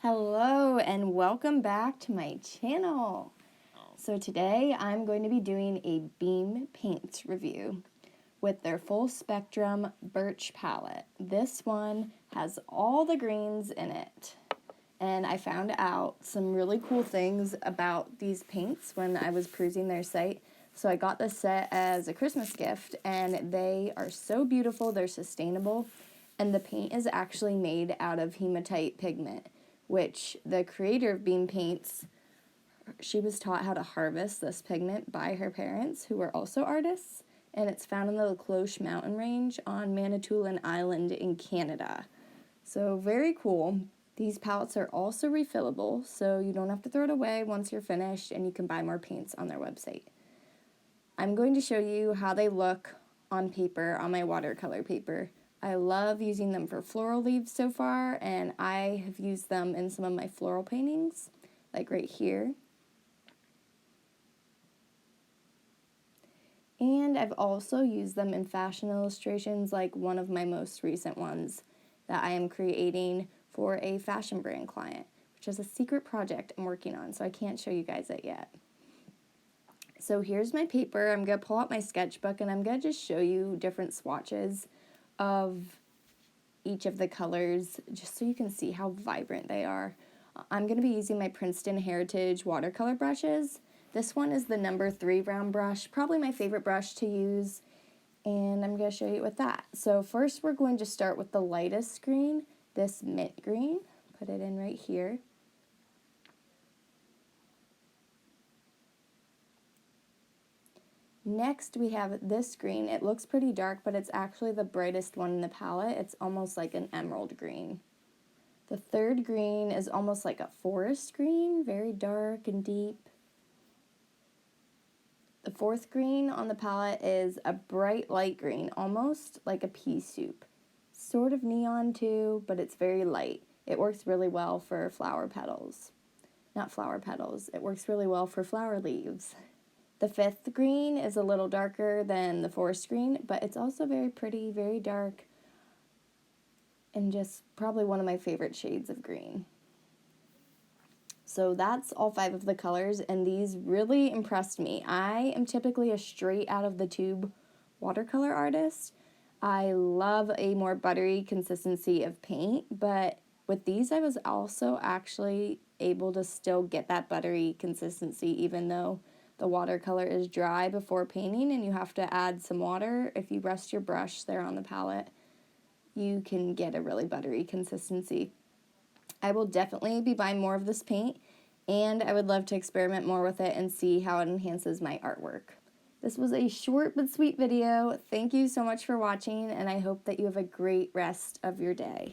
Hello and welcome back to my channel. So today I'm going to be doing a Beam Paints review with their full spectrum birch palette. This one has all the greens in it. And I found out some really cool things about these paints when I was perusing their site. So I got this set as a Christmas gift and they are so beautiful, they're sustainable, and the paint is actually made out of hematite pigment, which the creator of Beam Paints, she was taught how to harvest this pigment by her parents, who were also artists, and it's found in the La Cloche mountain range on Manitoulin Island in Canada. So very cool. These palettes are also refillable, so you don't have to throw it away once you're finished, and you can buy more paints on their website. I'm going to show you how they look on paper, on my watercolor paper. I love using them for floral leaves so far, and I have used them in some of my floral paintings, like right here. And I've also used them in fashion illustrations, like one of my most recent ones that I am creating for a fashion brand client, which is a secret project I'm working on, so I can't show you guys it yet. So here's my paper. I'm going to pull out my sketchbook, and I'm going to just show you different swatches of each of the colors, just so you can see how vibrant they are. I'm going to be using my Princeton Heritage watercolor brushes. This one is the number 3 round brush, probably my favorite brush to use, and I'm going to show you with that. So first we're going to start with the lightest green, this mint green. Put it in right here. Next we have this green. It looks pretty dark, but it's actually the brightest one in the palette. It's almost like an emerald green. The third green is almost like a forest green, very dark and deep. The fourth green on the palette is a bright light green, almost like a pea soup. Sort of neon too, but it's very light. It works really well for flower petals. Not flower petals, it works really well for flower leaves. The fifth green is a little darker than the forest green, but it's also very pretty, very dark, and just probably one of my favorite shades of green. So that's all 5 of the colors, and these really impressed me. I am typically a straight out of the tube watercolor artist. I love a more buttery consistency of paint, but with these I was also actually able to still get that buttery consistency even though the watercolor is dry before painting and you have to add some water. If you rest your brush there on the palette, you can get a really buttery consistency. I will definitely be buying more of this paint, and I would love to experiment more with it and see how it enhances my artwork. This was a short but sweet video. Thank you so much for watching, and I hope that you have a great rest of your day.